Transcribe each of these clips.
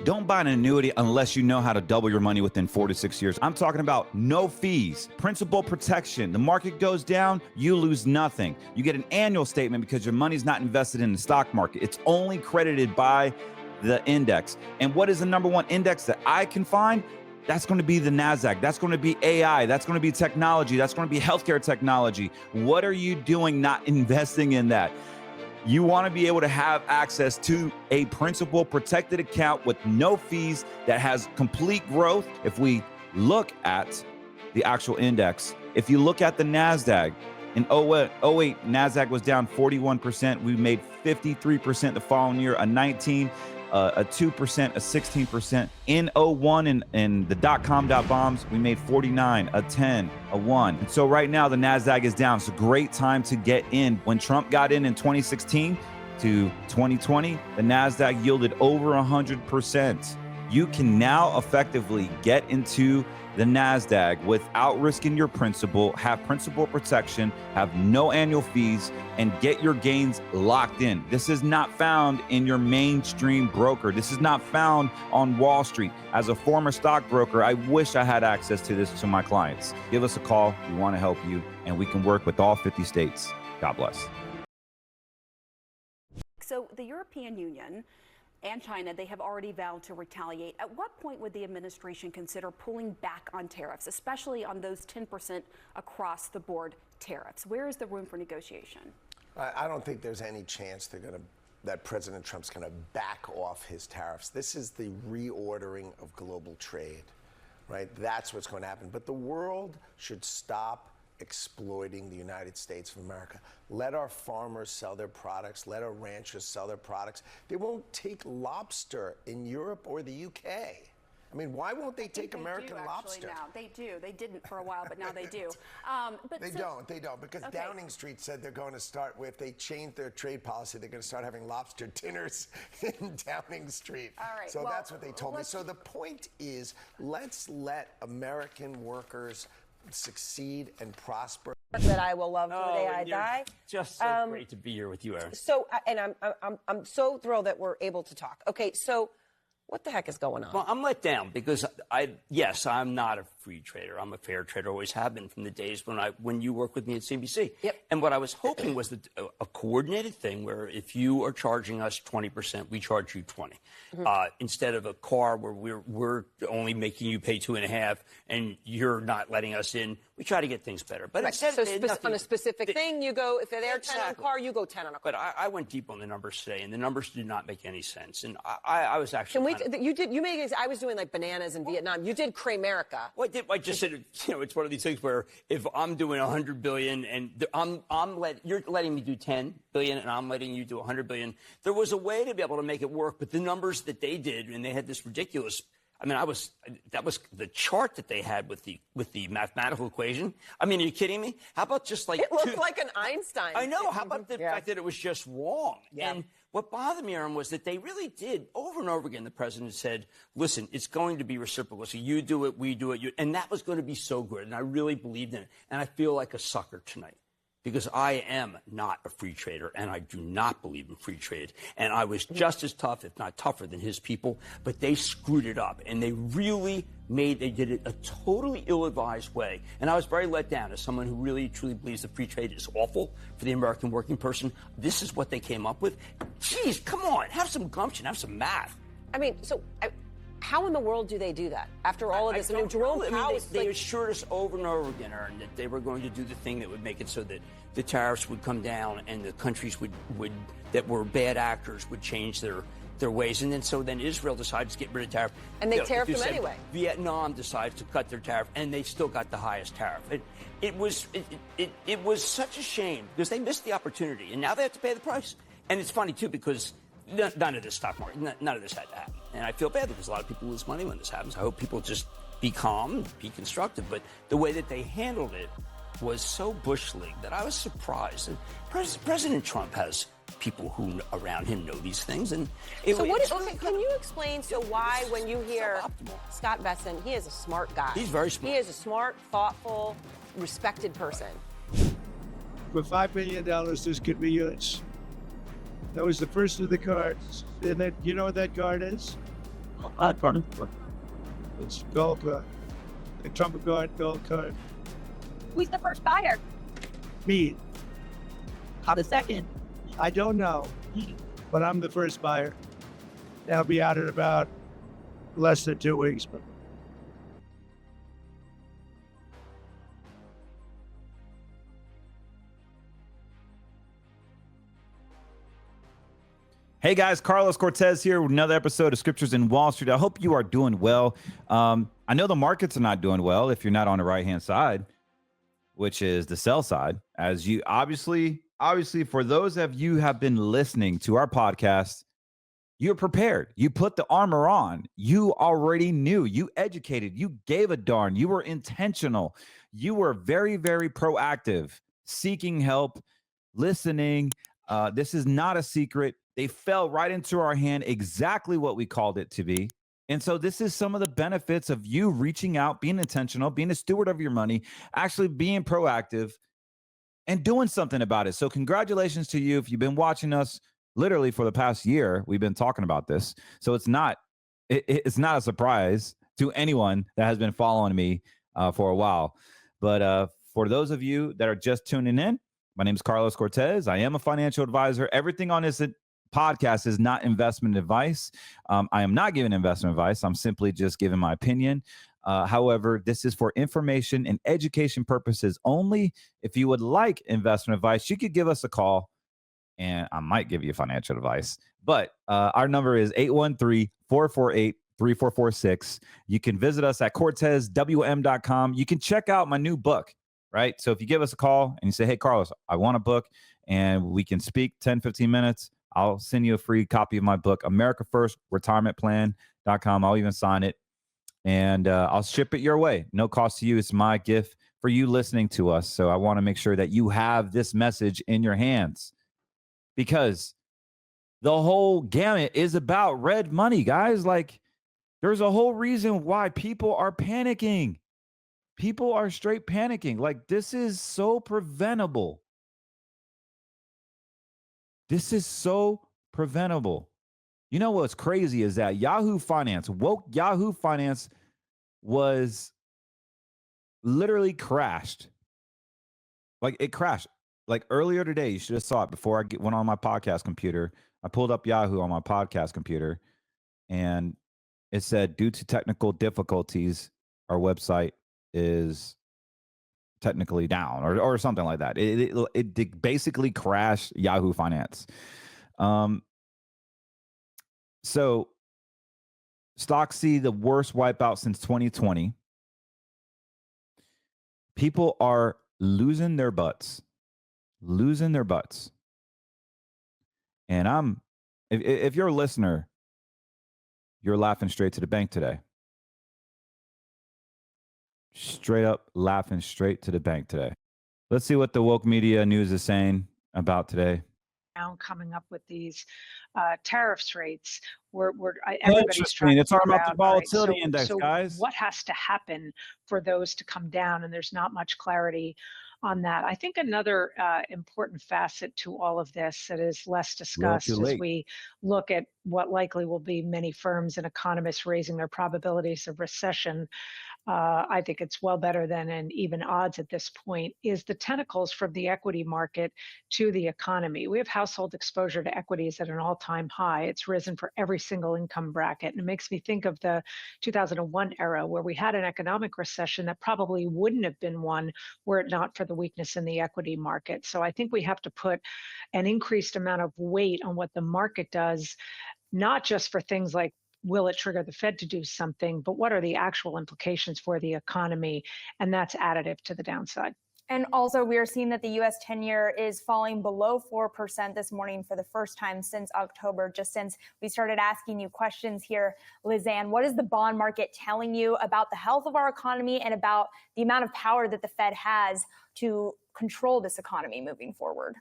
Don't buy an annuity unless you know how to double your money within 4 to 6 years. I'm talking about no fees, principal protection. The market goes down, you lose nothing. You get an annual statement because your money's not invested in the stock market. It's only credited by the index. And what is the number one index that I can find? That's going to be the NASDAQ. That's going to be AI. That's going to be technology. That's going to be healthcare technology. What are you doing not investing in that? You want to be able to have access to a principal protected account with no fees that has complete growth. If we look at the actual index, if you look at the NASDAQ, in 08, NASDAQ was down 41%. We made 53% the following year, a 19%. A 2%, a 16%. In 01 and the dot-com bombs, we made 49, a 10, a 1. And so right now the NASDAQ is down. It's a great time to get in. When Trump got in 2016 to 2020, the NASDAQ yielded over 100%. You can now effectively get into the NASDAQ without risking your principal, have principal protection, have no annual fees, and get your gains locked in. This is not found in your mainstream broker. This is not found on Wall Street. As a former stockbroker, I wish I had access to this to my clients. Give us a call. We want to help you, and we can work with all 50 states. God bless. So the European Union and China, they have already vowed to retaliate. At what point would the administration consider pulling back on tariffs, especially on those 10% across the board tariffs? Where is the room for negotiation? I don't think there's any chance that President Trump's going to back off his tariffs. This is the reordering of global trade, right? That's what's going to happen. But the world should stop exploiting the United States of America. Let our farmers sell their products. Let our ranchers sell their products. They won't take lobster in Europe or the UK. I mean, why won't they take American lobster? Now. They do. They didn't for a while, but now they do. But they don't, because okay. Downing Street said they're going to start if they change their trade policy, they're going to start having lobster dinners in Downing Street. All right. So well, that's what they told me. So the point is, let's let American workers succeed and prosper. That I will love to the day I die. Just so great to be here with you, Erin. So, and I'm so thrilled that we're able to talk. Okay, so what the heck is going on? Well, I'm let down because I'm not a free trader. I'm a fair trader. Always have been from the days when you worked with me at CNBC. Yep. And what I was hoping was a coordinated thing where if you are charging us 20%, we charge you 20. Instead of a car where we're only making you pay 2.5 and you're not letting us in, we try to get things better. But instead, so on a specific thing, you go, if they're 10 on a car, you go 10 on a car. But I went deep on the numbers today, and the numbers did not make any sense. And I was actually. I was doing like bananas in Vietnam. You did Cramerica. Well, I just said, it's one of these things where if I'm doing 100 billion and you're letting me do 10 billion and I'm letting you do 100 billion, there was a way to be able to make it work. But the numbers that they did, and they had this ridiculous. I mean, that was the chart that they had with the mathematical equation. I mean, are you kidding me? How about just like it looked like an Einstein. I know. How about the fact that it was just wrong? Yeah. And what bothered me, Aaron, was that they really did over and over again. The president said, "Listen, it's going to be reciprocal. So you do it, we do it, and that was going to be so good." And I really believed in it. And I feel like a sucker tonight. Because I am not a free trader, and I do not believe in free trade. And I was just as tough, if not tougher, than his people. But they screwed it up, and they did it a totally ill-advised way. And I was very let down as someone who really, truly believes that free trade is awful for the American working person. This is what they came up with. Geez, come on, have some gumption, have some math. I mean, how in the world do they do that after all of this? Jerome Powell, they assured us over and over again, Aaron, that they were going to do the thing that would make it so that the tariffs would come down and the countries that were bad actors would change their ways. And then Israel decided to get rid of tariff. And they tariffed them anyway. Vietnam decided to cut their tariff, and they still got the highest tariff. It was such a shame because they missed the opportunity, and now they have to pay the price. And it's funny, too, because none of this stock market, none of this had to happen. And I feel bad because a lot of people lose money when this happens. I hope people just be calm, be constructive. But the way that they handled it was so Bush League that I was surprised. And President Trump has people who around him know these things. And can you explain why when you hear Scott Besson, he is a smart guy. He's very smart. He is a smart, thoughtful, respected person. For $5 billion, this could be yours. That was the first of the cards. And you know what that card is? It's gold card. The Trump card, gold card. Who's the first buyer? Me. How the second? I don't know, but I'm the first buyer. That'll be out in about less than 2 weeks. Hey guys, Carlos Cortez here with another episode of Scriptures in Wall Street. I hope you are doing well. I know the markets are not doing well if you're not on the right-hand side, which is the sell side. As you obviously for those of you who have been listening to our podcast, you're prepared. You put the armor on. You already knew. You educated. You gave a darn. You were intentional. You were very, very proactive, seeking help, listening. This is not a secret. They fell right into our hand, exactly what we called it to be. And so this is some of the benefits of you reaching out, being intentional, being a steward of your money, actually being proactive and doing something about it. So congratulations to you. If you've been watching us literally for the past year, we've been talking about this. So it's not a surprise to anyone that has been following me for a while. But for those of you that are just tuning in, my name is Carlos Cortez. I am a financial advisor. Everything on this podcast is not investment advice. I am not giving investment advice. I'm simply just giving my opinion. However, this is for information and education purposes only. If you would like investment advice, you could give us a call and I might give you financial advice. But our number is 813-448-3446. You can visit us at cortezwm.com. You can check out my new book, right? So if you give us a call and you say, hey, Carlos, I want a book and we can speak 10, 15 minutes, I'll send you a free copy of my book, America First Retirement Plan.com. I'll even sign it and I'll ship it your way. No cost to you. It's my gift for you listening to us. So I want to make sure that you have this message in your hands because the whole gamut is about red money, guys. Like there's a whole reason why people are panicking. People are straight panicking. Like this is so preventable. This is so preventable. You know what's crazy is that Yahoo Finance was literally crashed. Like it crashed. Like earlier today, you should have saw it before I went on my podcast computer. I pulled up Yahoo on my podcast computer and it said, due to technical difficulties, our website is technically down or something like that. It basically crashed Yahoo Finance. So stocks see the worst wipeout since 2020. People are losing their butts. And if you're a listener, you're laughing straight to the bank today. Straight up laughing straight to the bank today. Let's see what the woke media news is saying about today. Coming up with these tariffs rates, everybody's trying to It's all figure about the out, all right, volatility index, guys. What has to happen for those to come down? And there's not much clarity on that. I think another important facet to all of this that is less discussed as we look at what likely will be many firms and economists raising their probabilities of recession. I think it's well better than an even odds at this point, is the tentacles from the equity market to the economy. We have household exposure to equities at an all-time high. It's risen for every single income bracket. And it makes me think of the 2001 era where we had an economic recession that probably wouldn't have been one were it not for the weakness in the equity market. So I think we have to put an increased amount of weight on what the market does, not just for things like, will it trigger the Fed to do something, but what are the actual implications for the economy? And that's additive to the downside. And also, we are seeing that the U.S. 10-year is falling below 4% this morning for the first time since October, just since we started asking you questions here. Lizanne, what is the bond market telling you about the health of our economy and about the amount of power that the Fed has to control this economy moving forward?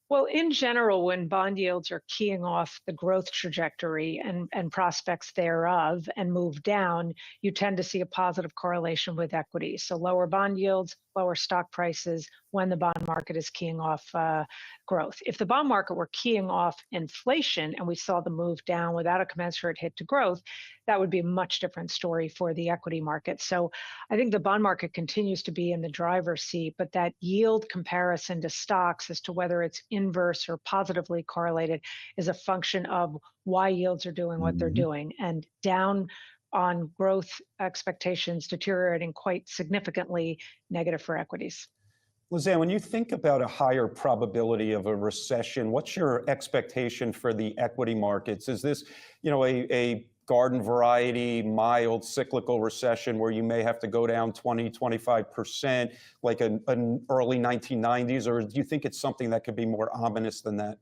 Well, in general, when bond yields are keying off the growth trajectory and prospects thereof and move down, you tend to see a positive correlation with equities. So lower bond yields, lower stock prices when the bond market is keying off growth. If the bond market were keying off inflation and we saw the move down without a commensurate hit to growth, that would be a much different story for the equity market. So I think the bond market continues to be in the driver's seat, but that yield comparison to stocks as to whether it's inverse or positively correlated is a function of why yields are doing what they're doing. And down on growth expectations deteriorating quite significantly, negative for equities. Lizanne, when you think about a higher probability of a recession, what's your expectation for the equity markets? Is this, a garden variety, mild cyclical recession where you may have to go down 20, 25%, like an early 1990s, or do you think it's something that could be more ominous than that?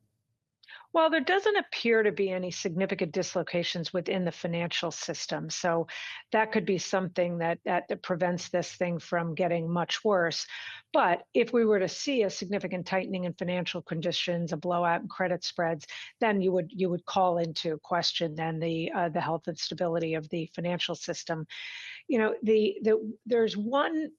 Well, there doesn't appear to be any significant dislocations within the financial system. So that could be something that prevents this thing from getting much worse. But if we were to see a significant tightening in financial conditions, a blowout in credit spreads, then you would call into question then the health and stability of the financial system. There's one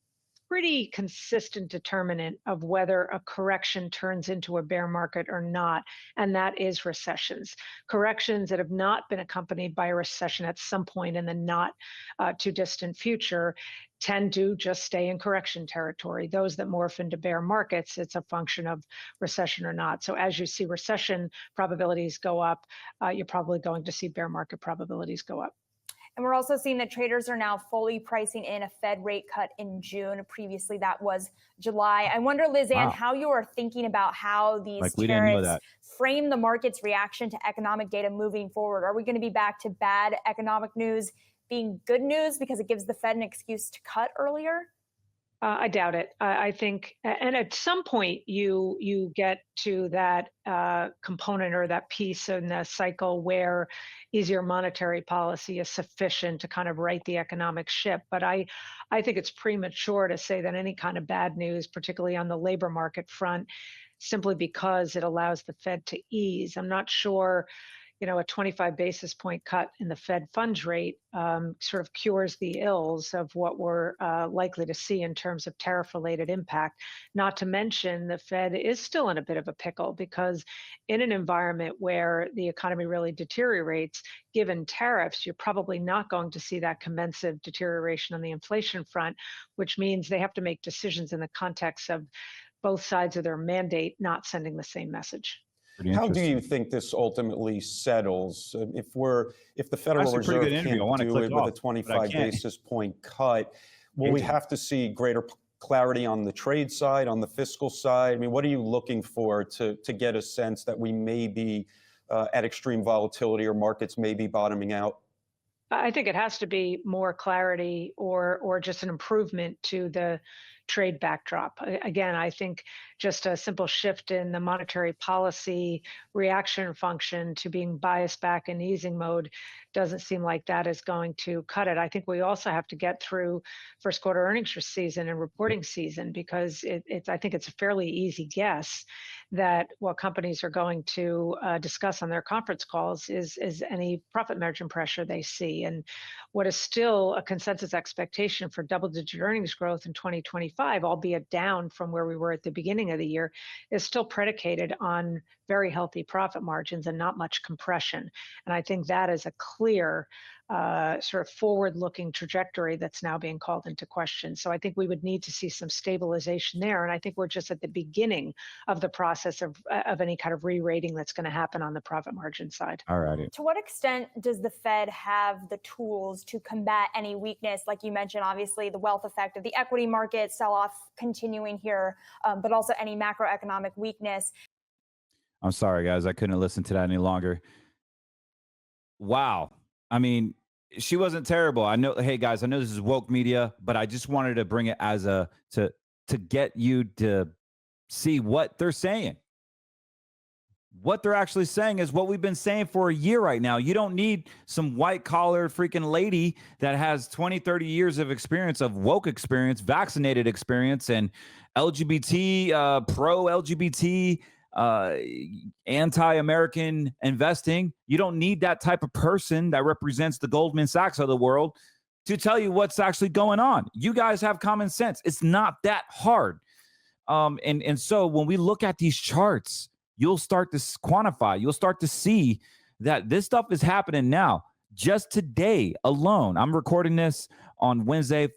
pretty consistent determinant of whether a correction turns into a bear market or not, and that is recessions. Corrections that have not been accompanied by a recession at some point in the not too distant future tend to just stay in correction territory. Those that morph into bear markets, it's a function of recession or not. So as you see recession probabilities go up, you're probably going to see bear market probabilities go up. And we're also seeing that traders are now fully pricing in a Fed rate cut in June. Previously, that was July. I wonder, Lizanne, how you are thinking about how these tariffs frame the market's reaction to economic data moving forward. Are we going to be back to bad economic news being good news because it gives the Fed an excuse to cut earlier? I doubt it. I think, and at some point you get to that component or that piece in the cycle where easier monetary policy is sufficient to kind of right the economic ship. But I think it's premature to say that any kind of bad news, particularly on the labor market front, simply because it allows the Fed to ease. I'm not sure, a 25 basis point cut in the Fed funds rate sort of cures the ills of what we're likely to see in terms of tariff-related impact. Not to mention the Fed is still in a bit of a pickle because in an environment where the economy really deteriorates, given tariffs, you're probably not going to see that commensurate deterioration on the inflation front, which means they have to make decisions in the context of both sides of their mandate not sending the same message. How do you think this ultimately settles? If the Federal Reserve can't do it with a 25 basis point cut, will we have to see greater clarity on the trade side, on the fiscal side? I mean, what are you looking for to get a sense that we may be at extreme volatility or markets may be bottoming out? I think it has to be more clarity or just an improvement to the trade backdrop. Again, I think just a simple shift in the monetary policy reaction function to being biased back in easing mode doesn't seem like that is going to cut it. I think we also have to get through first quarter earnings season and reporting season because I think it's a fairly easy guess that what companies are going to discuss on their conference calls is any profit margin pressure they see. And what is still a consensus expectation for double-digit earnings growth in 2025, albeit down from where we were at the beginning of the year, is still predicated on very healthy profit margins and not much compression. And I think that is a clear sort of forward-looking trajectory that's now being called into question. So I think we would need to see some stabilization there. And I think we're just at the beginning of the process of any kind of re-rating that's going to happen on the profit margin side. All righty. To what extent does the Fed have the tools to combat any weakness? Like you mentioned, obviously, the wealth effect of the equity market sell-off continuing here, but also any macroeconomic weakness. I'm sorry, guys. I couldn't listen to that any longer. Wow. I mean, she wasn't terrible. I know, hey guys, I know this is woke media, but I just wanted to bring it as to get you to see what they're saying. What they're actually saying is what we've been saying for a year right now. You don't need some white collar freaking lady that has 20, 30 years of experience, of woke experience, vaccinated experience, and LGBT, pro-LGBT, anti-American investing. You don't need that type of person that represents the Goldman Sachs of the world to tell you what's actually going on. You guys have common sense. It's not that hard. And so when we look at these charts, you'll start to quantify. You'll start to see that this stuff is happening now. Just today alone, I'm recording this on Wednesday,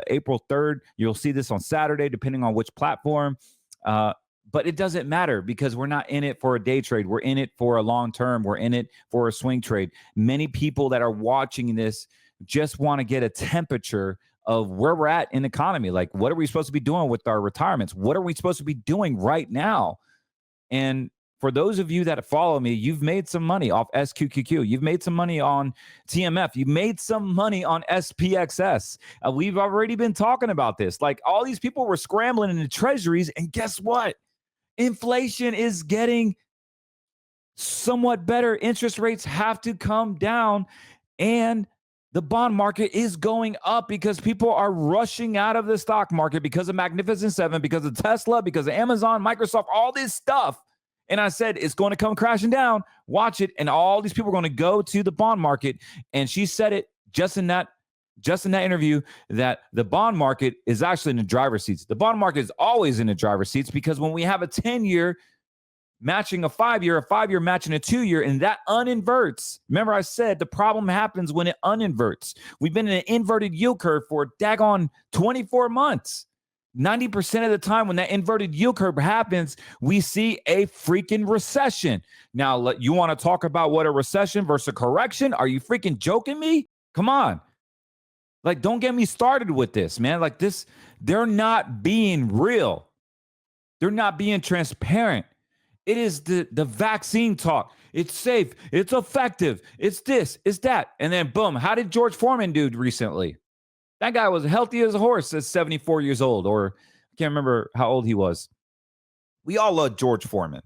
April 3rd. You'll see this on Saturday, depending on which platform. But it doesn't matter because we're not in it for a day trade. We're in it for a long term. We're in it for a swing trade. Many people that are watching this just want to get a temperature of where we're at in the economy. Like, what are we supposed to be doing with our retirements? What are we supposed to be doing right now? And for those of you that follow me, you've made some money off SQQQ. You've made some money on TMF. You've made some money on SPXS. We've already been talking about this. Like, all these people were scrambling in the treasuries, and guess what? Inflation is getting somewhat better. Interest rates have to come down, and the bond market is going up because people are rushing out of the stock market because of Magnificent Seven, because of Tesla, because of Amazon, Microsoft, all this stuff. And I said, it's going to come crashing down. Watch it. And all these people are going to go to the bond market. And she said it just in that interview, that the bond market is actually in the driver's seats. The bond market is always in the driver's seats because when we have a 10-year matching a 5-year, a 5-year matching a 2-year, and that uninverts. Remember, I said the problem happens when it uninverts. We've been in an inverted yield curve for daggone 24 months. 90% of the time when that inverted yield curve happens, we see a freaking recession. Now, you want to talk about what a recession versus a correction? Are you freaking joking me? Come on. Like, don't get me started with this, man. Like, this, they're not being real. They're not being transparent. It is the vaccine talk. It's safe. It's effective. It's this. It's that. And then, boom, how did George Foreman do recently? That guy was healthy as a horse at 74 years old, or I can't remember how old he was. We all love George Foreman.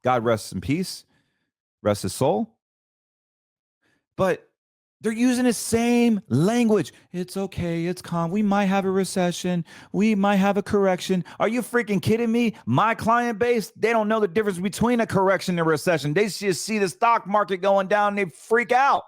God rest in peace. Rest his soul. But they're using the same language. It's okay. It's calm. We might have a recession. We might have a correction. Are you freaking kidding me? My client base, they don't know the difference between a correction and a recession. They just see the stock market going down and they freak out.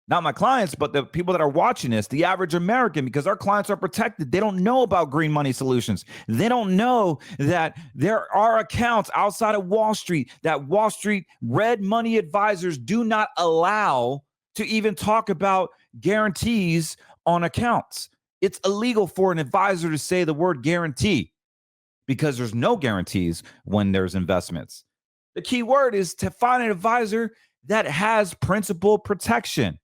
Not my clients, but the people that are watching this, the average American, because our clients are protected. They don't know about green money solutions. They don't know that there are accounts outside of Wall Street that Wall Street red money advisors do not allow to even talk about guarantees on accounts. It's illegal for an advisor to say the word guarantee because there's no guarantees when there's investments. The key word is to find an advisor that has principal protection.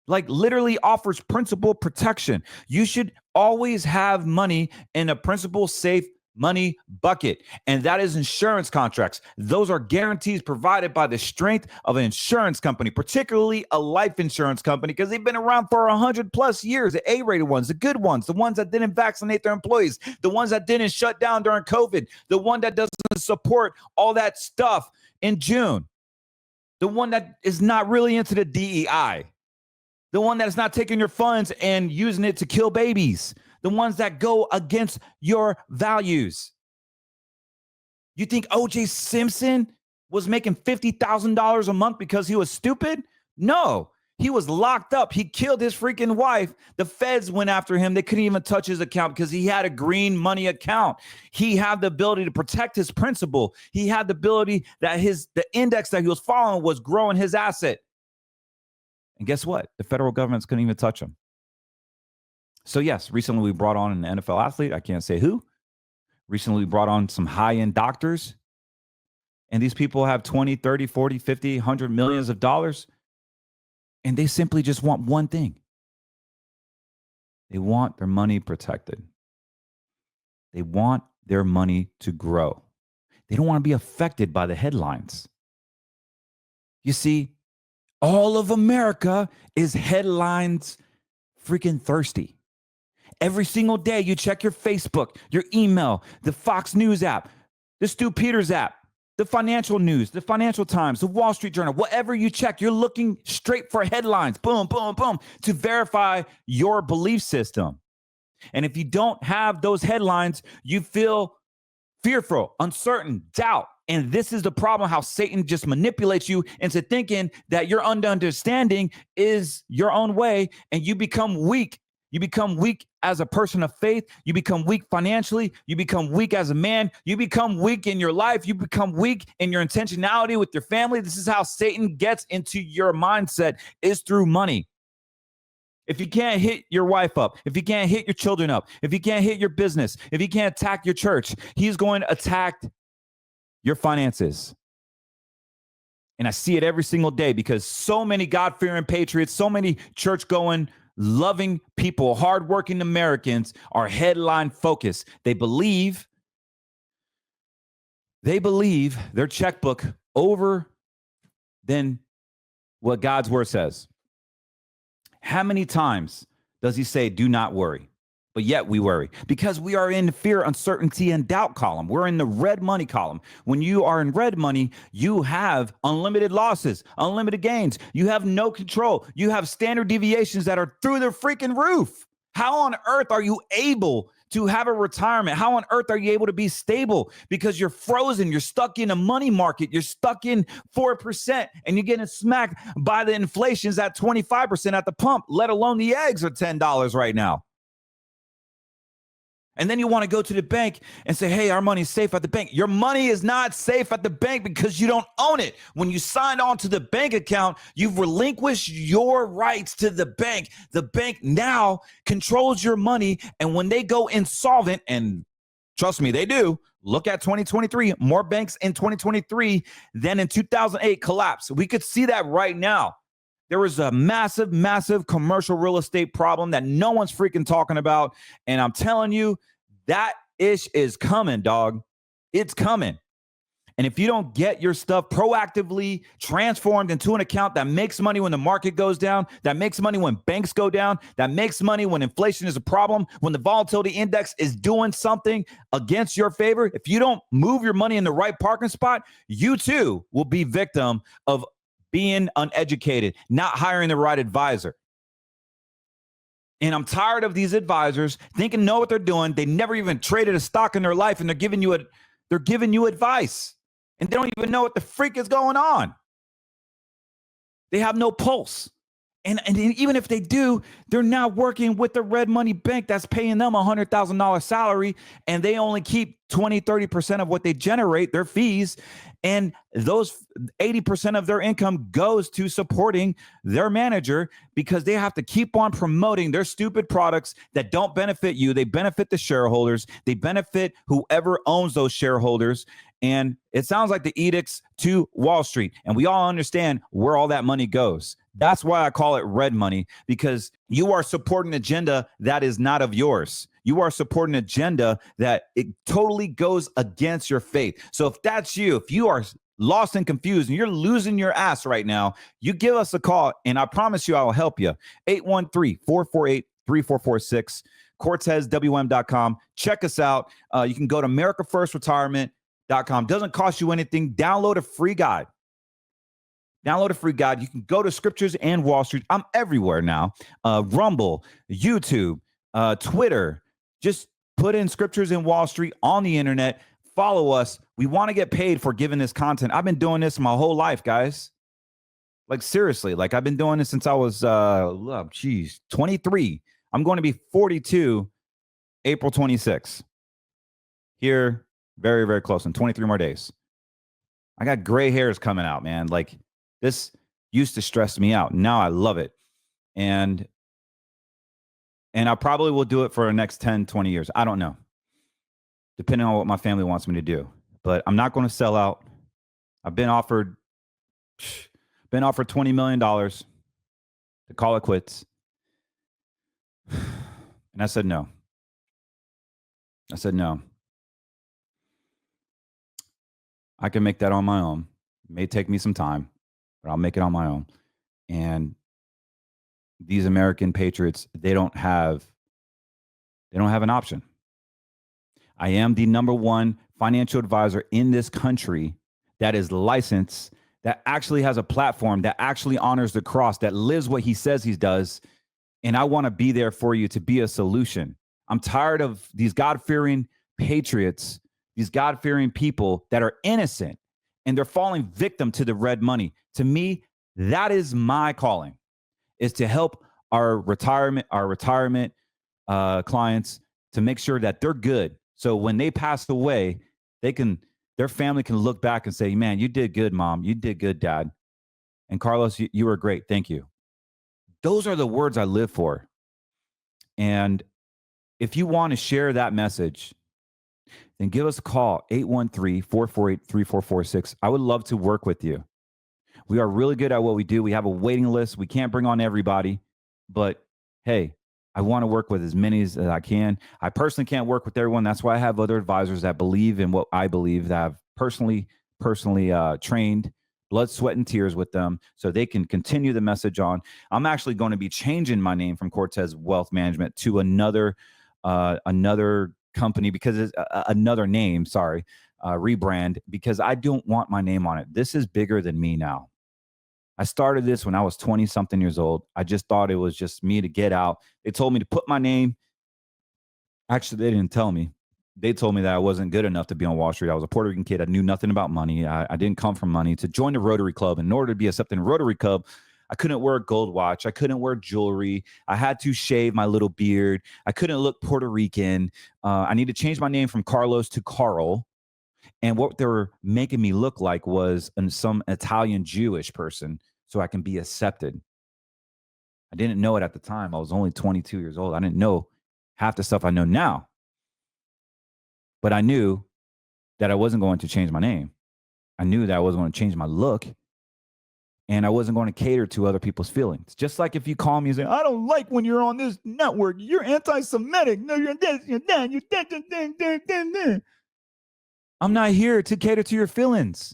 Like, literally offers principal protection. You should always have money in a principal safe money bucket. And that is insurance contracts. Those are guarantees provided by the strength of an insurance company, particularly a life insurance company, because they've been around for 100+ years. The A-rated ones, the good ones, the ones that didn't vaccinate their employees, the ones that didn't shut down during COVID, the one that doesn't support all that stuff in June, the one that is not really into the DEI. The one that is not taking your funds and using it to kill babies. The ones that go against your values. You think O.J. Simpson was making $50,000 a month because he was stupid? No, he was locked up. He killed his freaking wife. The feds went after him. They couldn't even touch his account because he had a green money account. He had the ability to protect his principal. He had the ability that the index that he was following was growing his asset. And guess what? The federal government's couldn't even touch him. So yes, recently we brought on an NFL athlete. I can't say who. Recently we brought on some high-end doctors. And these people have 20, 30, 40, 50, 100 millions of dollars. And they simply just want one thing. They want their money protected. They want their money to grow. They don't want to be affected by the headlines. You see, all of America is headlines freaking thirsty. Every single day you check your Facebook, your email, the Fox News app, the Stu Peters app, the financial news, the Financial Times, the Wall Street Journal, whatever you check, you're looking straight for headlines, boom, boom, boom, to verify your belief system. And if you don't have those headlines, you feel fearful, uncertain, doubt. And this is the problem, how Satan just manipulates you into thinking that your understanding is your own way, and you become weak. You become weak as a person of faith. You become weak financially. You become weak as a man. You become weak in your life. You become weak in your intentionality with your family. This is how Satan gets into your mindset, is through money. If you can't hit your wife up, if you can't hit your children up, if you can't hit your business, if you can't attack your church, he's going to attack your finances. And I see it every single day because so many God-fearing patriots, so many church-going, loving people, hardworking Americans are headline focused. They believe their checkbook over than what God's word says. How many times does he say, do not worry? But yet we worry because we are in fear, uncertainty, and doubt column. We're in the red money column. When you are in red money, you have unlimited losses, unlimited gains. You have no control. You have standard deviations that are through the freaking roof. How on earth are you able to have a retirement? How on earth are you able to be stable? Because you're frozen. You're stuck in a money market. You're stuck in 4% and you're getting smacked by the inflation's at 25% at the pump, let alone the eggs are $10 right now. And then you want to go to the bank and say, hey, our money's safe at the bank. Your money is not safe at the bank because you don't own it. When you signed on to the bank account, you've relinquished your rights to the bank. The bank now controls your money. And when they go insolvent, and trust me, they do, look at 2023, more banks in 2023 than in 2008 collapsed. We could see that right now. There was a massive, massive commercial real estate problem that no one's freaking talking about. And I'm telling you, that ish is coming, dog. It's coming. And if you don't get your stuff proactively transformed into an account that makes money when the market goes down, that makes money when banks go down, that makes money when inflation is a problem, when the volatility index is doing something against your favor, if you don't move your money in the right parking spot, you too will be victim of being uneducated, not hiring the right advisor. And I'm tired of these advisors thinking know what they're doing. They never even traded a stock in their life, and they're giving you advice. And they don't even know what the freak is going on. They have no pulse. And even if they do, they're now working with the red money bank that's paying them $100,000 salary, and they only keep 20-30% of what they generate, their fees. And those 80% of their income goes to supporting their manager because they have to keep on promoting their stupid products that don't benefit you. They benefit the shareholders. They benefit whoever owns those shareholders. And it sounds like the edicts to Wall Street. And we all understand where all that money goes. That's why I call it red money, because you are supporting an agenda that is not of yours. You are supporting an agenda that it totally goes against your faith. So if that's you, if you are lost and confused and you're losing your ass right now, you give us a call and I promise you I will help you. 813-448-3446, CortezWM.com. Check us out. You can go to AmericaFirstRetirement.com. Doesn't cost you anything. Download a free guide. You can go to Scriptures and Wall Street. I'm everywhere now. Rumble, YouTube, Twitter. Just put in Scriptures and Wall Street on the internet. Follow us. We want to get paid for giving this content. I've been doing this my whole life, guys. Like, seriously. Like, I've been doing this since I was, 23. I'm going to be 42 April 26. Here, very, very close in 23 more days. I got gray hairs coming out, man. Like, this used to stress me out. Now I love it. And I probably will do it for the next 10, 20 years. I don't know. Depending on what my family wants me to do. But I'm not going to sell out. I've been offered $20 million to call it quits. And I said no. I can make that on my own. It may take me some time, but I'll make it on my own. And these American patriots, they don't have an option. I am the #1 financial advisor in this country that is licensed, that actually has a platform, that actually honors the cross, that lives what he says he does. And I want to be there for you to be a solution. I'm tired of these God-fearing patriots these God-fearing people that are innocent, and they're falling victim to the red money. To me, that is my calling, is to help our retirement clients to make sure that they're good. So when they pass away, their family can look back and say, man, you did good, Mom. You did good, Dad. And Carlos, you were great. Thank you. Those are the words I live for. And if you want to share that message, then give us a call, 813-448-3446. I would love to work with you. We are really good at what we do. We have a waiting list. We can't bring on everybody, but hey, I want to work with as many as I can. I personally can't work with everyone. That's why I have other advisors that believe in what I believe, that I've personally trained, blood, sweat, and tears with them so they can continue the message on. I'm actually going to be changing my name from Cortez Wealth Management to another company, because it's another name, rebrand, because I don't want my name on it. This is bigger than me now. I started this when I was 20 something years old. I just thought it was just me to get out. They told me to put my name. Actually, they didn't tell me. They told me that I wasn't good enough to be on Wall Street. I was a Puerto Rican kid. I knew nothing about money. I didn't come from money. To join the Rotary Club, in order to be accepted in Rotary Club, I couldn't wear a gold watch. I couldn't wear jewelry. I had to shave my little beard. I couldn't look Puerto Rican. I need to change my name from Carlos to Carl. And what they were making me look like was some Italian Jewish person so I can be accepted. I didn't know it at the time. I was only 22 years old. I didn't know half the stuff I know now. But I knew that I wasn't going to change my name. I knew that I wasn't going to change my look. And I wasn't going to cater to other people's feelings. Just like if you call me and say, I don't like when you're on this network. You're anti-Semitic. No, you're this, you're that, you're that. I'm not here to cater to your feelings.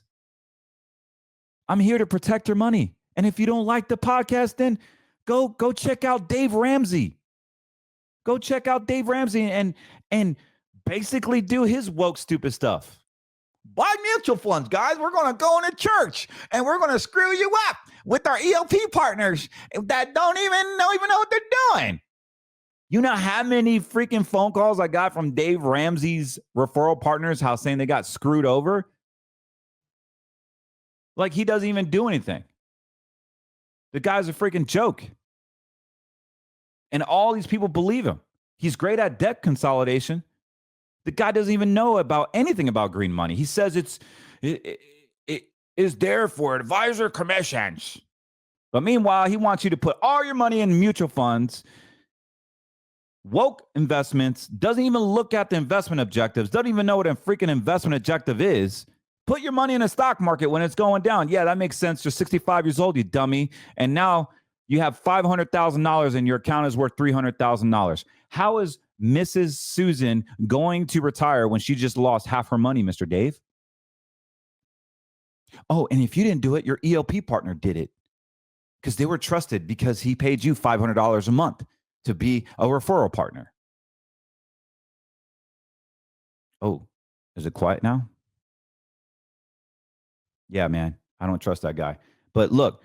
I'm here to protect your money. And if you don't like the podcast, then go check out Dave Ramsey. Go check out Dave Ramsey and basically do his woke stupid stuff. Buy mutual funds, guys. We're going to go into church and we're going to screw you up with our ELP partners that don't even know what they're doing. You know how many freaking phone calls I got from Dave Ramsey's referral partners, how saying they got screwed over? Like he doesn't even do anything. The guy's a freaking joke. And all these people believe him. He's great at debt consolidation. The guy doesn't even know about anything about green money. He says it is there for advisor commissions. But meanwhile, he wants you to put all your money in mutual funds, woke investments, doesn't even look at the investment objectives, doesn't even know what a freaking investment objective is. Put your money in the stock market when it's going down. Yeah, that makes sense. You're 65 years old, you dummy. And now you have $500,000 and your account is worth $300,000. How is Mrs. Susan going to retire when she just lost half her money, Mr. Dave? Oh, and if you didn't do it, your ELP partner did it because they were trusted because he paid you $500 a month to be a referral partner. Oh, is it quiet now? Yeah, man, I don't trust that guy. But look,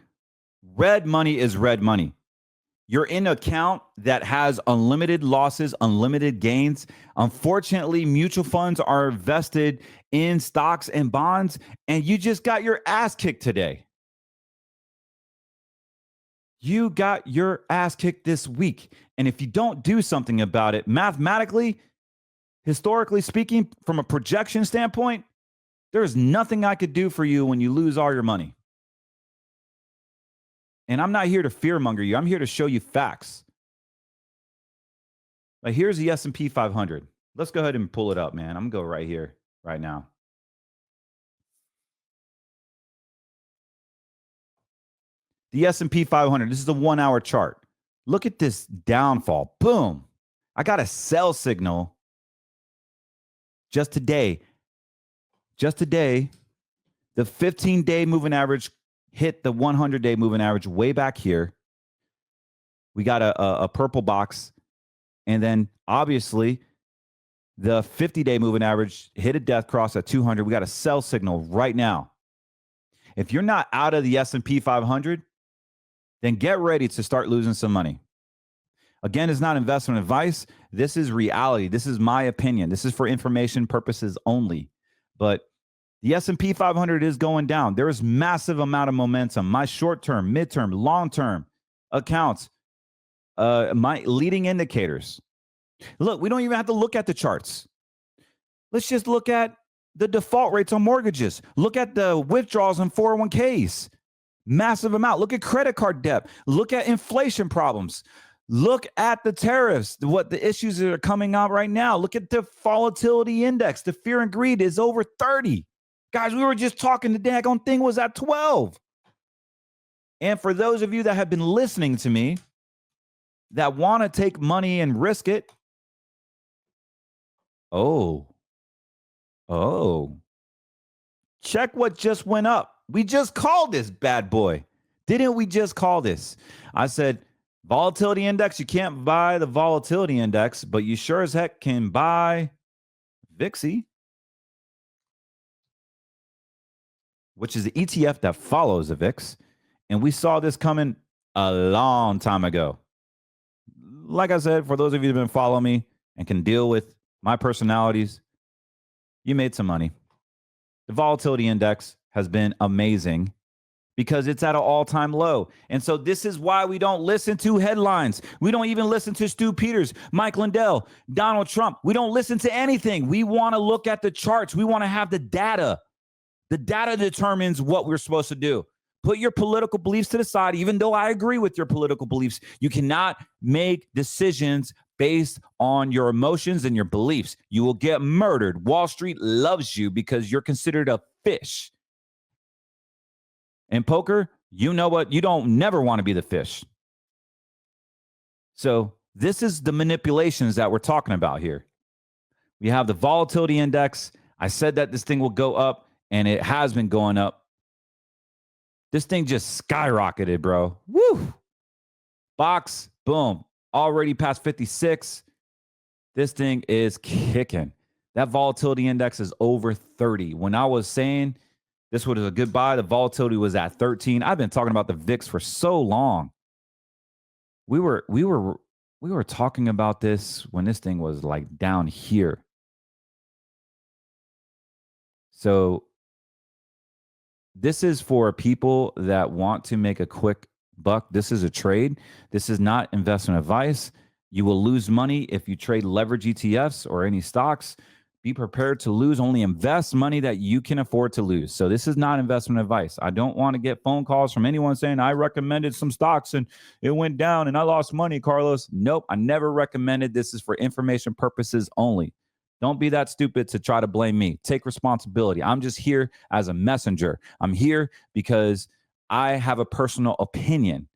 red money is red money. You're in an account that has unlimited losses, unlimited gains. Unfortunately, mutual funds are invested in stocks and bonds, and you just got your ass kicked today. You got your ass kicked this week. And if you don't do something about it, mathematically, historically speaking, from a projection standpoint, there's nothing I could do for you when you lose all your money. And I'm not here to fearmonger you. I'm here to show you facts. Like here's the S&P 500. Let's go ahead and pull it up, man. I'm going to go right here, right now. The S&P 500, this is a 1 hour chart. Look at this downfall. Boom. I got a sell signal just today. Just today, the 15-day moving average hit the 100-day moving average way back here. We got a purple box. And then, obviously, the 50-day moving average hit a death cross at 200. We got a sell signal right now. If you're not out of the S&P 500, then get ready to start losing some money. Again, it's not investment advice. This is reality. This is my opinion. This is for information purposes only. But the S&P 500 is going down. There is massive amount of momentum. My short-term, midterm, long-term accounts, my leading indicators. Look, we don't even have to look at the charts. Let's just look at the default rates on mortgages. Look at the withdrawals on 401ks. Massive amount. Look at credit card debt. Look at inflation problems. Look at the tariffs, what the issues that are coming out right now. Look at the volatility index. The fear and greed is over 30. Guys, we were just talking, the daggone thing was at 12. And for those of you that have been listening to me that want to take money and risk it, check what just went up. We just called this bad boy. Didn't we just call this? I said, volatility index, you can't buy the volatility index, but you sure as heck can buy VIXY, which is the ETF that follows the VIX. And we saw this coming a long time ago. Like I said, for those of you who've been following me and can deal with my personalities, you made some money. The volatility index has been amazing because it's at an all-time low. And so this is why we don't listen to headlines. We don't even listen to Stu Peters, Mike Lindell, Donald Trump. We don't listen to anything. We want to look at the charts. We want to have the data. The data determines what we're supposed to do. Put your political beliefs to the side. Even though I agree with your political beliefs, you cannot make decisions based on your emotions and your beliefs. You will get murdered. Wall Street loves you because you're considered a fish. In poker, you know what? You don't never want to be the fish. So this is the manipulations that we're talking about here. We have the volatility index. I said that this thing will go up, and it has been going up. This thing just skyrocketed, bro. Woo! Box, boom. Already past 56. This thing is kicking. That volatility index is over 30. When I was saying this was a good buy, the volatility was at 13. I've been talking about the VIX for so long. We were talking about this when this thing was like down here. So this is for people that want to make a quick buck. This is a trade. This is not investment advice. You will lose money if you trade leverage ETFs or any stocks. Be prepared to lose. Only invest money that you can afford to lose. So this is not investment advice. I don't want to get phone calls from anyone saying I recommended some stocks and it went down and I lost money, Carlos. Nope, I never recommended. This is for information purposes only. Don't be that stupid to try to blame me. Take responsibility. I'm just here as a messenger. I'm here because I have a personal opinion.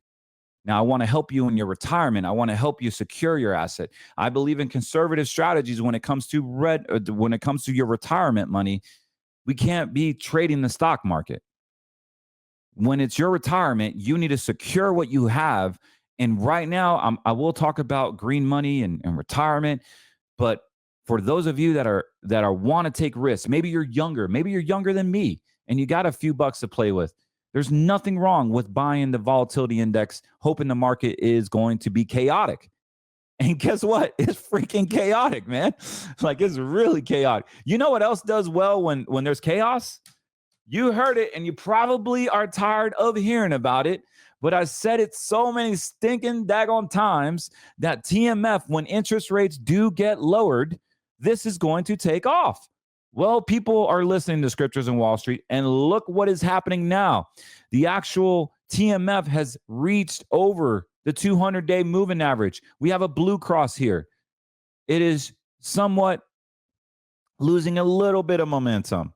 Now, I want to help you in your retirement. I want to help you secure your asset. I believe in conservative strategies when it comes to your retirement money. We can't be trading the stock market. When it's your retirement, you need to secure what you have. And right now, I will talk about green money and retirement, but for those of you that want to take risks, maybe you're younger than me, and you got a few bucks to play with. There's nothing wrong with buying the volatility index, hoping the market is going to be chaotic. And guess what? It's freaking chaotic, man. Like, it's really chaotic. You know what else does well when there's chaos? You heard it, and you probably are tired of hearing about it. But I said it so many stinking daggone times that TMF, when interest rates do get lowered, this is going to take off. Well, people are listening to scriptures in Wall Street, and look what is happening now. The actual TMF has reached over the 200-day moving average. We have a blue cross here. It is somewhat losing a little bit of momentum,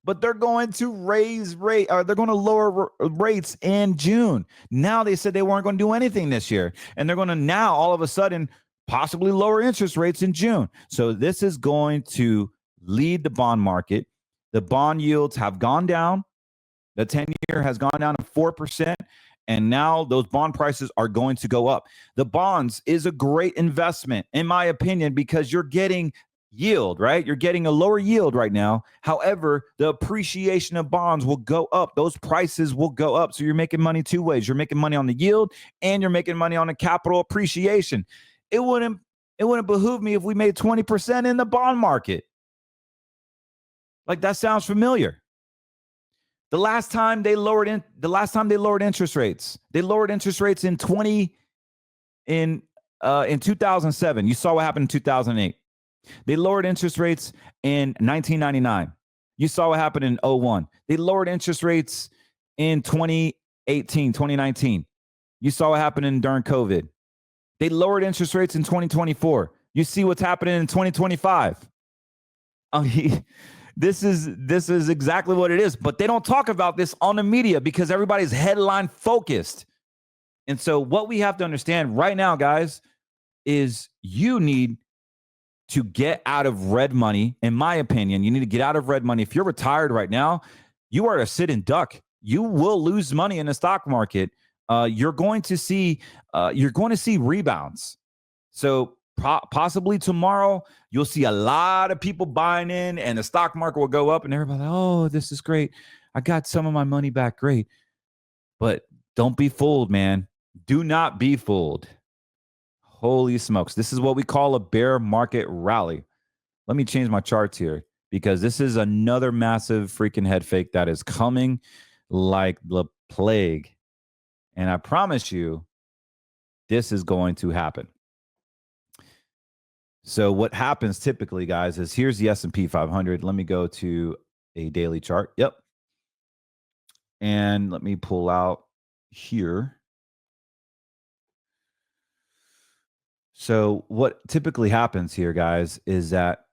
but they're going to they're going to lower rates in June. Now they said they weren't going to do anything this year, and they're going to now all of a sudden possibly lower interest rates in June. So this is going to lead the bond market. The bond yields have gone down. The 10-year has gone down to 4%. And now those bond prices are going to go up. The bonds is a great investment, in my opinion, because you're getting yield, right? You're getting a lower yield right now. However, the appreciation of bonds will go up. Those prices will go up. So you're making money two ways. You're making money on the yield and you're making money on the capital appreciation. it wouldn't behoove me if we made 20% in the bond market. Like, that sounds familiar. The last time they lowered interest rates, they lowered interest rates in 2007. You saw what happened in 2008. They lowered interest rates in 1999. You saw what happened in 01. They lowered interest rates in 2018, 2019. You saw what happened during COVID. They lowered interest rates in 2024. You see what's happening in 2025. This is exactly what it is. But they don't talk about this on the media because everybody's headline focused. And so what we have to understand right now, guys, is you need to get out of red money. In my opinion, you need to get out of red money. If you're retired right now, you are a sit and duck. You will lose money in the stock market. You're going to see rebounds. So possibly tomorrow, you'll see a lot of people buying in, and the stock market will go up, and everybody, oh, this is great. I got some of my money back. Great. But don't be fooled, man. Do not be fooled. Holy smokes. This is what we call a bear market rally. Let me change my charts here because this is another massive freaking head fake that is coming like the plague. And I promise you, this is going to happen. So what happens typically, guys, is here's the S&P 500. Let me go to a daily chart. Yep. And let me pull out here. So what typically happens here, guys, is that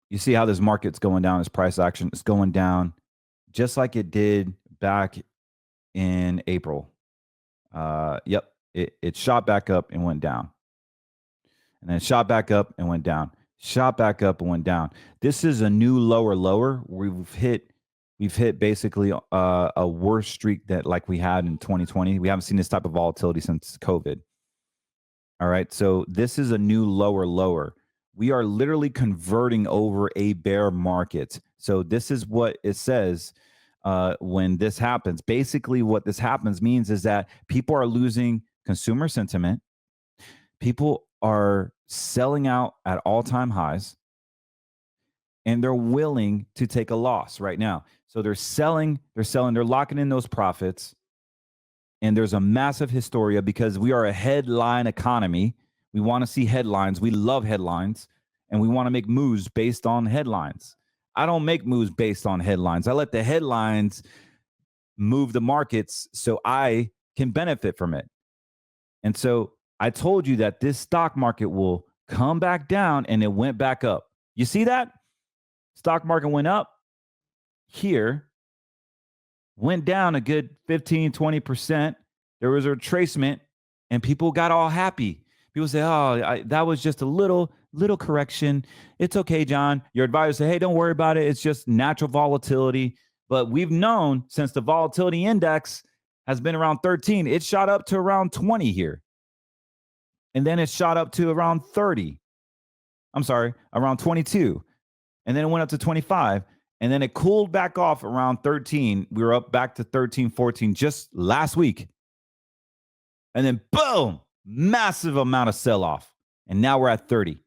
you see how this market's going down, this price action is going down just like it did back in April. Yep, it shot back up and went down. And then shot back up and went down. Shot back up and went down. This is a new lower. We've hit basically a worse streak that like we had in 2020. We haven't seen this type of volatility since COVID. All right, so this is a new lower. We are literally converting over a bear market. So this is what it says when this happens. Basically, what this happens means is that people are losing consumer sentiment. People are selling out at all-time highs, and they're willing to take a loss right now. So they're selling, they're locking in those profits. And there's a massive hysteria because we are a headline economy. We want to see headlines. We love headlines, and we want to make moves based on headlines. I don't make moves based on headlines. I let the headlines move the markets so I can benefit from it. And so I told you that this stock market will come back down, and it went back up. You see that? Stock market went up here, went down a good 15, 20%. There was a retracement, and people got all happy. People say, oh, that was just a little correction. It's okay, John. Your advisor say, hey, don't worry about it. It's just natural volatility. But we've known since the volatility index has been around 13, it shot up to around 20 here. And then it shot up to around 30. I'm sorry, around 22. And then it went up to 25. And then it cooled back off around 13. We were up back to 13, 14 just last week. And then boom, massive amount of sell-off. And now we're at 30.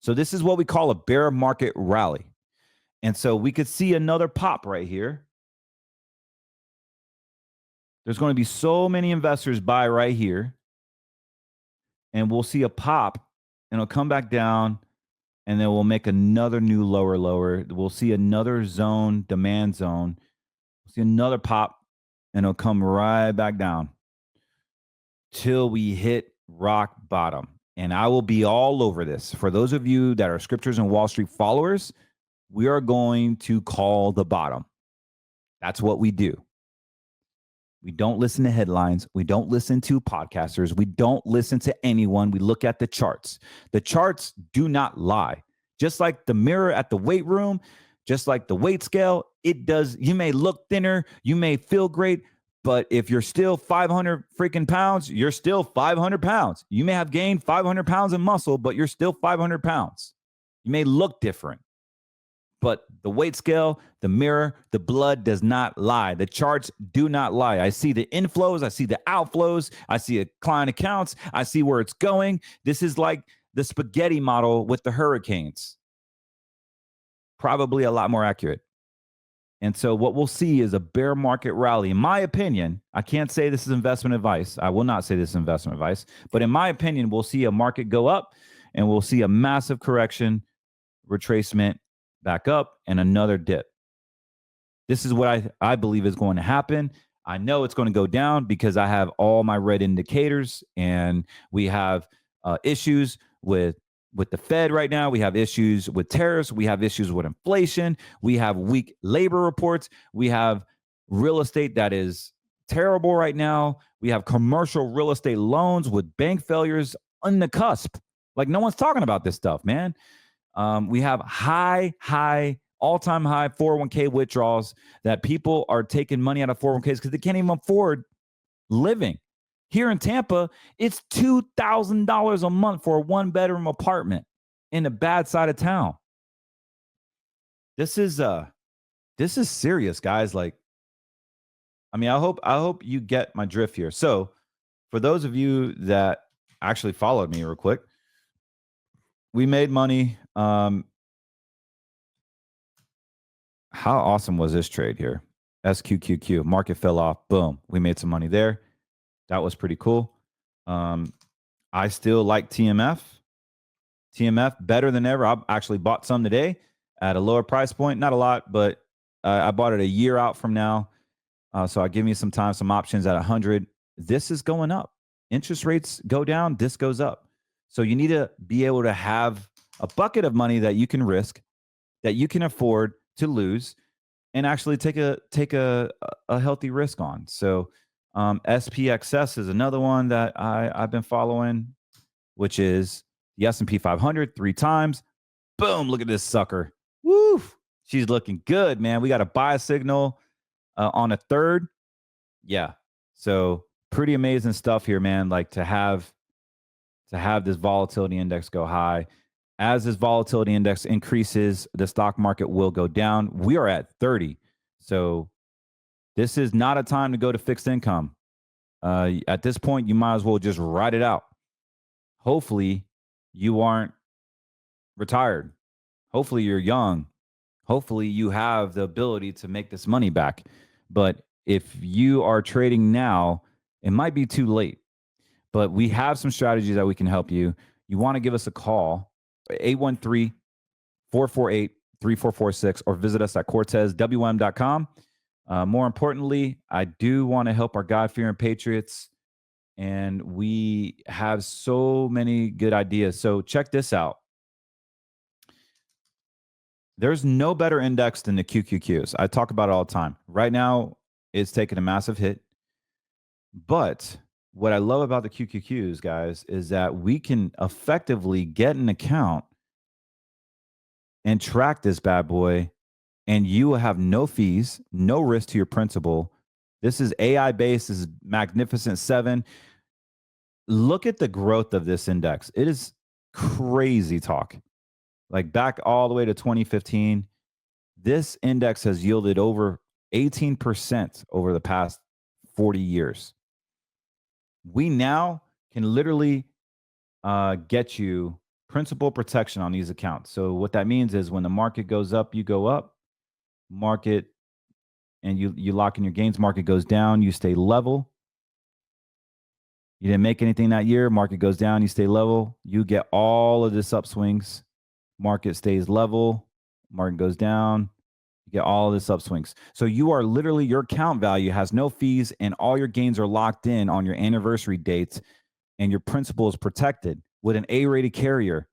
So this is what we call a bear market rally. And so we could see another pop right here. There's going to be so many investors buy right here. And we'll see a pop, and it'll come back down. And then we'll make another new lower. We'll see another zone, demand zone. We'll see another pop, and it'll come right back down till we hit rock bottom. And I will be all over this. For those of you that are Scriptures and Wall Street followers, we are going to call the bottom. That's what we do. We don't listen to headlines. We don't listen to podcasters. We don't listen to anyone. We look at the charts. The charts do not lie. Just like the mirror at the weight room, just like the weight scale, it does. You may look thinner. You may feel great. But if you're still 500 freaking pounds, you're still 500 pounds. You may have gained 500 pounds in muscle, but you're still 500 pounds. You may look different. But the weight scale, the mirror, the blood does not lie. The charts do not lie. I see the inflows. I see the outflows. I see client accounts. I see where it's going. This is like the spaghetti model with the hurricanes. Probably a lot more accurate. And so what we'll see is a bear market rally. In my opinion, I can't say this is investment advice. I will not say this is investment advice. But in my opinion, we'll see a market go up and we'll see a massive correction, retracement, back up, and another dip. This is what I believe is going to happen. I know it's going to go down because I have all my red indicators, and we have issues with the Fed right now. We have issues with tariffs. We have issues with inflation. We have weak labor reports. We have real estate that is terrible right now. We have commercial real estate loans with bank failures on the cusp. Like, no one's talking about this stuff, man. We have all-time high 401k withdrawals that people are taking money out of 401ks because they can't even afford living. Here in Tampa, it's $2,000 a month for a one-bedroom apartment in a bad side of town. This is serious, guys. Like, I mean, I hope you get my drift here. So, for those of you that actually followed me real quick, we made money. How awesome was this trade here? SQQQ, market fell off. Boom. We made some money there. That was pretty cool. I still like TMF. TMF better than ever. I actually bought some today at a lower price point. Not a lot, but I bought it a year out from now. So I give me some time, some options at 100. This is going up. Interest rates go down. This goes up. So you need to be able to have a bucket of money that you can risk, that you can afford to lose, and actually take a healthy risk on. So SPXS is another one that I've been following, which is the S&P 500 3 times. Boom, look at this sucker. Woo, she's looking good, man. We got a buy signal on a third. Yeah, so pretty amazing stuff here, man. Like to have this volatility index go high. As this volatility index increases, the stock market will go down. We are at 30. So this is not a time to go to fixed income. At this point, you might as well just ride it out. Hopefully, you aren't retired. Hopefully, you're young. Hopefully, you have the ability to make this money back. But if you are trading now, it might be too late. But we have some strategies that we can help you. You want to give us a call, 813-448-3446, or visit us at cortezwm.com. More importantly, I do want to help our God-fearing patriots, and we have so many good ideas. So check this out. There's no better index than the QQQs. I talk about it all the time. Right now, it's taking a massive hit. But what I love about the QQQs, guys, is that we can effectively get an account and track this bad boy, and you will have no fees, no risk to your principal. This is AI-based. This is Magnificent 7. Look at the growth of this index. It is crazy talk. Like back all the way to 2015, this index has yielded over 18% over the past 40 years. We now can literally get you principal protection on these accounts. So what that means is when the market goes up, you go up. Market, and you lock in your gains. Market goes down, you stay level. You didn't make anything that year. Market goes down, you stay level. You get all of this upswings. Market stays level. Market goes down. You get all of this upswings. So you are literally, your account value has no fees, and all your gains are locked in on your anniversary dates, and your principal is protected with an A-rated carrier.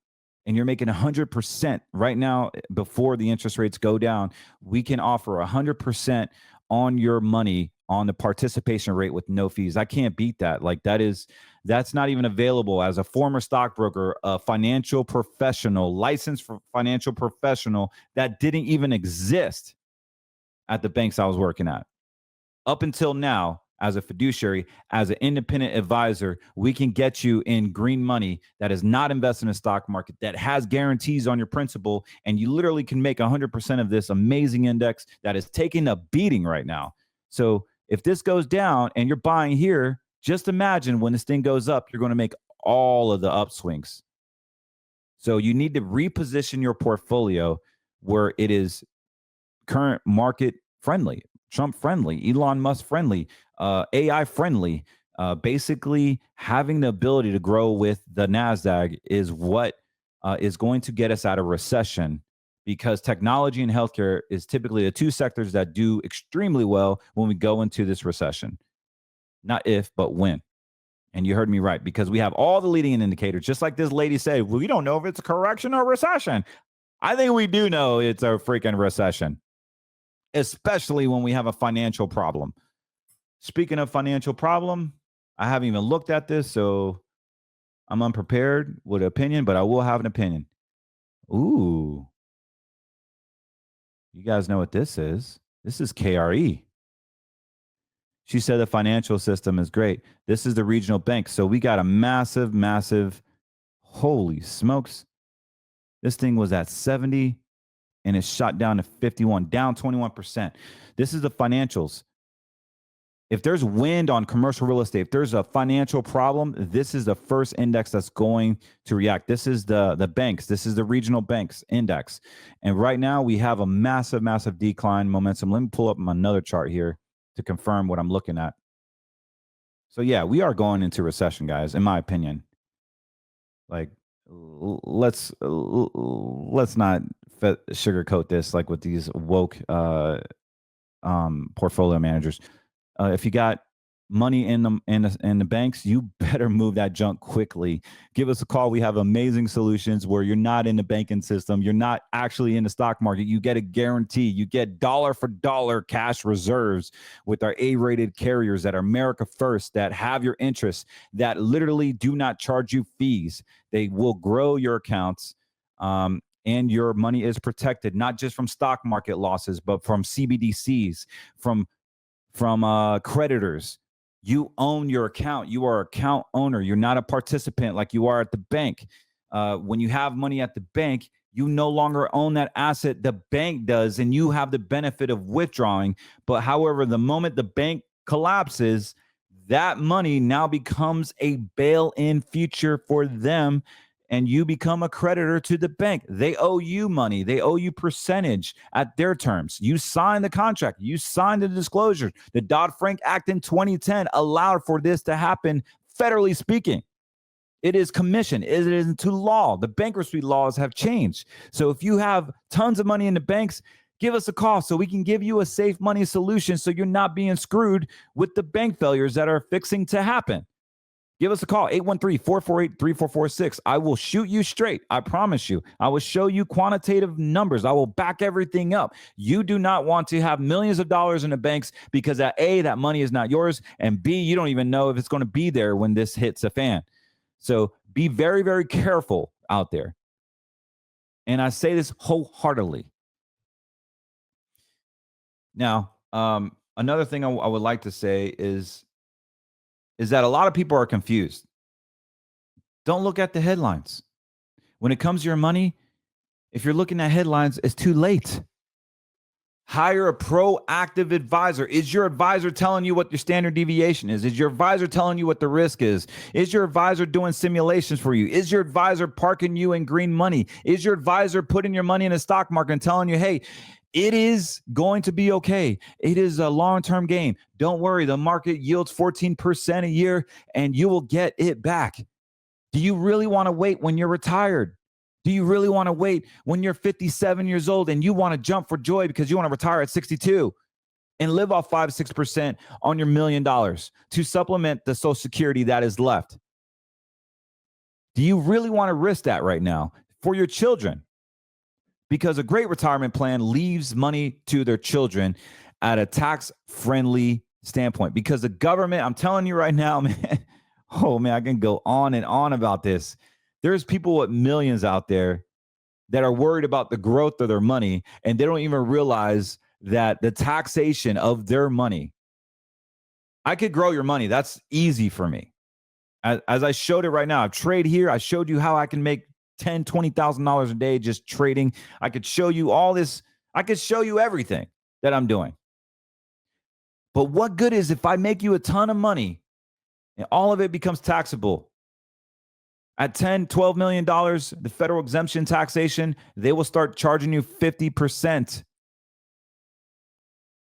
And you're making 100% right now before the interest rates go down. We can offer 100% on your money on the participation rate with no fees. I can't beat that. Like that's not even available. As a former stockbroker, a financial professional, licensed financial professional, that didn't even exist at the banks I was working at. Up until now, as a fiduciary, as an independent advisor, we can get you in green money that is not invested in the stock market, that has guarantees on your principal, and you literally can make 100% of this amazing index that is taking a beating right now. So if this goes down and you're buying here, just imagine when this thing goes up, you're going to make all of the upswings. So you need to reposition your portfolio where it is current market friendly, Trump friendly, Elon Musk friendly, AI friendly. Basically, having the ability to grow with the NASDAQ is what is going to get us out of recession, because technology and healthcare is typically the two sectors that do extremely well when we go into this recession. Not if, but when. And you heard me right, because we have all the leading indicators, just like this lady said, well, we don't know if it's a correction or a recession. I think we do know it's a freaking recession, especially when we have a financial problem. Speaking of financial problem, I haven't even looked at this, so I'm unprepared with an opinion, but I will have an opinion. Ooh. You guys know what this is. This is KRE. She said the financial system is great. This is the regional bank. So we got a massive, massive, holy smokes. This thing was at 70 and it shot down to 51, down 21%. This is the financials. If there's wind on commercial real estate, if there's a financial problem, this is the first index that's going to react. This is the banks. This is the regional banks index. And right now we have a massive, massive decline momentum. Let me pull up another chart here to confirm what I'm looking at. So yeah, we are going into recession, guys, in my opinion. Like, let's not sugarcoat this like with these woke portfolio managers. If you got money in the banks, you better move that junk quickly. Give us a call. We have amazing solutions where you're not in the banking system. You're not actually in the stock market. You get a guarantee. You get dollar for dollar cash reserves with our A-rated carriers that are America First, that have your interests, that literally do not charge you fees. They will grow your accounts. And your money is protected, not just from stock market losses, but from CBDCs, from creditors. You own your account. You are an account owner. You're not a participant like you are at the bank. When you have money at the bank, you no longer own that asset. The bank does, and you have the benefit of withdrawing. But however, the moment the bank collapses, that money now becomes a bail-in feature for them, and you become a creditor to the bank. They owe you money. They owe you percentage at their terms. You signed the contract. You signed the disclosure. The Dodd-Frank Act in 2010 allowed for this to happen, federally speaking. It is commission. It is into law. The bankruptcy laws have changed. So if you have tons of money in the banks, give us a call so we can give you a safe money solution so you're not being screwed with the bank failures that are fixing to happen. Give us a call, 813-448-3446. I will shoot you straight. I promise you. I will show you quantitative numbers. I will back everything up. You do not want to have millions of dollars in the banks because A, that money is not yours, and B, you don't even know if it's going to be there when this hits a fan. So be very, very careful out there. And I say this wholeheartedly. Now, another thing I would like to say is that a lot of people are confused. Don't look at the headlines. When it comes to your money, if you're looking at headlines, it's too late. Hire a proactive advisor. Is your advisor telling you what your standard deviation is? Is your advisor telling you what the risk is? Is your advisor doing simulations for you? Is your advisor parking you in green money? Is your advisor putting your money in the stock market and telling you, hey, it is going to be okay. It is a long-term game. Don't worry. The market yields 14% a year and you will get it back. Do you really want to wait when you're retired? Do you really want to wait when you're 57 years old and you want to jump for joy because you want to retire at 62 and live off 5-6% on your $1 million to supplement the Social Security that is left? Do you really want to risk that right now for your children? Because a great retirement plan leaves money to their children at a tax-friendly standpoint. Because the government, I'm telling you right now, man, oh man, I can go on and on about this. There's people with millions out there that are worried about the growth of their money, and they don't even realize that the taxation of their money I could grow your money. That's easy for me. As I showed it right now, I trade here. I showed you how I can make $10,000, $20,000 a day just trading. I could show you all this. I could show you everything that I'm doing. But what good is if I make you a ton of money and all of it becomes taxable? At $10, $12 million, the federal exemption taxation, they will start charging you 50%.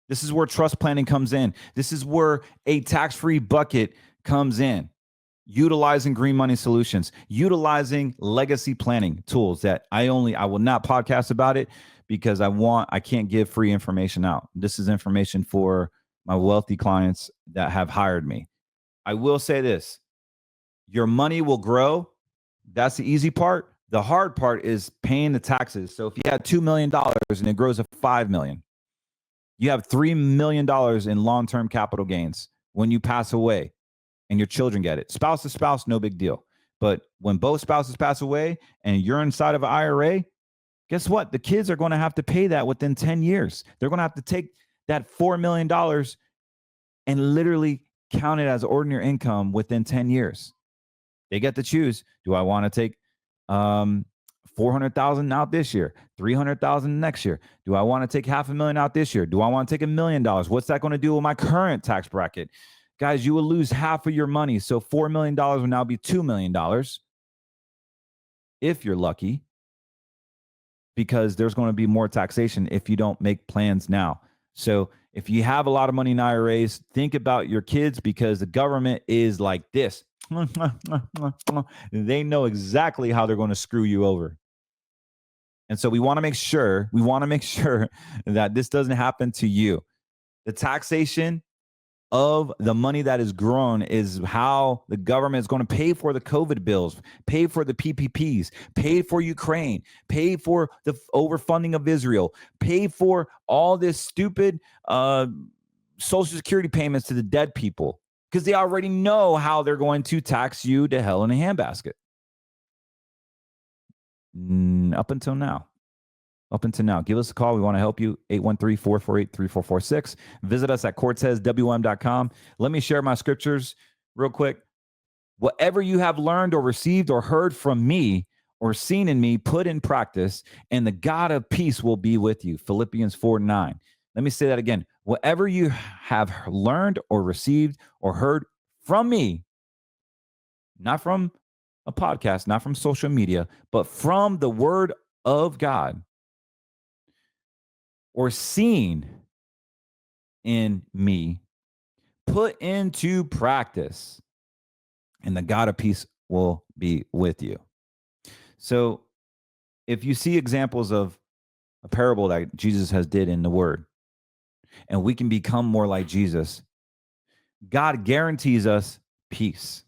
This is where trust planning comes in. This is where a tax-free bucket comes in. Utilizing green money solutions, utilizing legacy planning tools that I will not podcast about it because I can't give free information out. This is information for my wealthy clients that have hired me. I will say this, your money will grow. That's the easy part. The hard part is paying the taxes. So if you had $2 million and it grows to $5 million, you have $3 million in long-term capital gains when you pass away. And your children get it. Spouse to spouse, no big deal. But when both spouses pass away and you're inside of an IRA, guess what? The kids are going to have to pay that within 10 years. They're going to have to take that $4 million and literally count it as ordinary income within 10 years. They get to choose. Do I want to take $400,000 out this year, $300,000 next year? Do I want to take $500,000 out this year? Do I want to take $1 million? What's that going to do with my current tax bracket? Guys, you will lose half of your money. So $4 million will now be $2 million if you're lucky, because there's going to be more taxation if you don't make plans now. So if you have a lot of money in IRAs, think about your kids, because the government is like this. They know exactly how they're going to screw you over. And so we want to make sure that this doesn't happen to you. The taxation of the money that is grown is how the government is going to pay for the COVID bills, pay for the PPPs, pay for Ukraine, pay for the overfunding of Israel, pay for all this stupid Social Security payments to the dead people, because they already know how they're going to tax you to hell in a handbasket. Up until now. Give us a call. We want to help you. 813-448-3446. Visit us at CortezWM.com. Let me share my scriptures real quick. Whatever you have learned or received or heard from me or seen in me, put in practice, and the God of peace will be with you. Philippians 4:9. Let me say that again. Whatever you have learned or received or heard from me, not from a podcast, not from social media, but from the word of God, or seen in me, put into practice, and the God of peace will be with you. So if you see examples of a parable that Jesus has did in the word, and we can become more like Jesus, God guarantees us peace.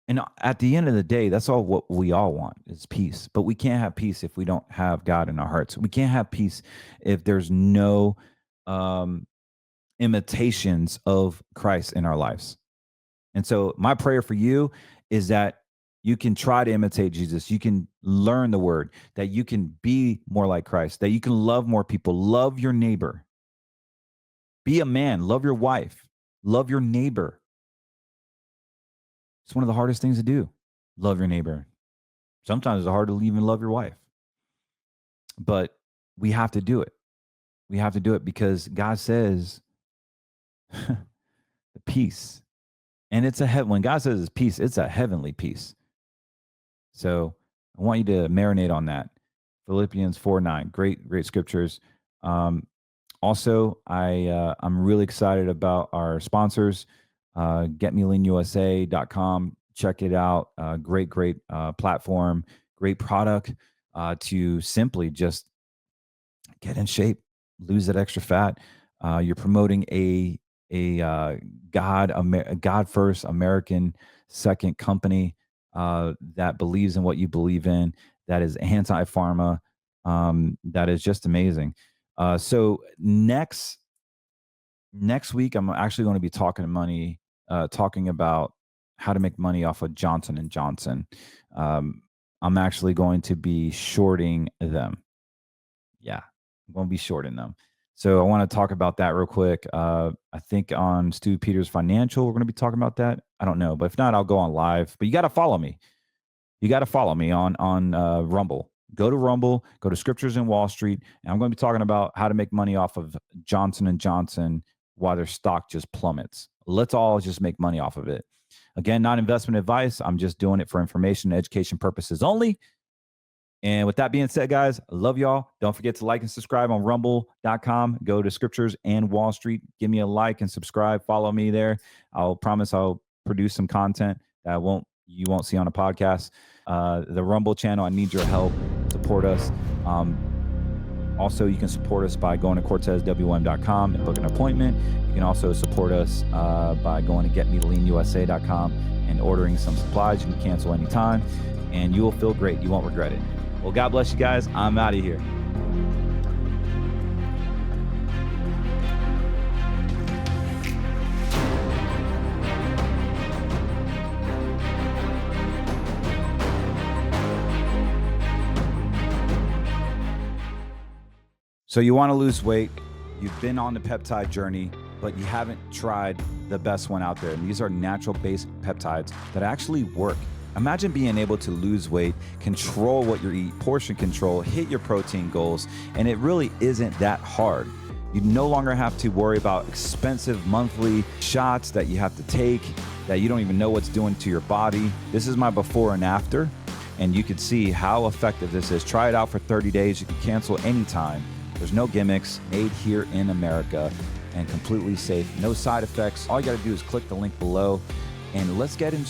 And at the end of the day, that's all what we all want is peace. But we can't have peace if we don't have God in our hearts. We can't have peace if there's no imitations of Christ in our lives. And so my prayer for you is that you can try to imitate Jesus. You can learn the word, that you can be more like Christ, that you can love more people, love your neighbor. Be a man, love your wife, love your neighbor. It's one of the hardest things to do. Love your neighbor. Sometimes it's hard to even love your wife. But we have to do it. We have to do it because God says the peace. And it's when God says it's peace, it's a heavenly peace. So I want you to marinate on that. Philippians 4:9. Great scriptures. Also, I'm really excited about our sponsors. GetMeLeanUSA.com. Check it out. Great platform, great product to simply just get in shape, lose that extra fat. You're promoting a God first, American second company that believes in what you believe in, that is anti-pharma, that is just amazing. So next week, I'm actually going to be talking about how to make money off of Johnson & Johnson. I'm actually going to be shorting them. Yeah, I'm going to be shorting them. So I want to talk about that real quick. I think on Stu Peters Financial, we're going to be talking about that. I don't know, but if not, I'll go on live. But you got to follow me. You got to follow me on Rumble. Go to Rumble, go to Scriptures in Wall Street, and I'm going to be talking about how to make money off of Johnson & Johnson while their stock just plummets. Let's all just make money off of it. Again, not investment advice. I'm just doing it for information and education purposes only. And with that being said, guys, I love y'all. Don't forget to like and subscribe on rumble.com. Go to Scriptures and Wall Street. Give me a like and subscribe. Follow me there. I'll promise I'll produce some content that you won't see on a podcast. The Rumble channel, I need your help. Support us. Also, you can support us by going to CortezWM.com and book an appointment. You can also support us by going to GetMeToLeanUSA.com and ordering some supplies. You can cancel anytime, and you will feel great. You won't regret it. Well, God bless you guys. I'm out of here. So you want to lose weight, you've been on the peptide journey, but you haven't tried the best one out there. And these are natural-based peptides that actually work. Imagine being able to lose weight, control what you eat, portion control, hit your protein goals, and it really isn't that hard. You no longer have to worry about expensive monthly shots that you have to take, that you don't even know what's doing to your body. This is my before and after, and you can see how effective this is. Try it out for 30 days. You can cancel anytime. There's no gimmicks, made here in America and completely safe. No side effects. All you got to do is click the link below and let's get in shape.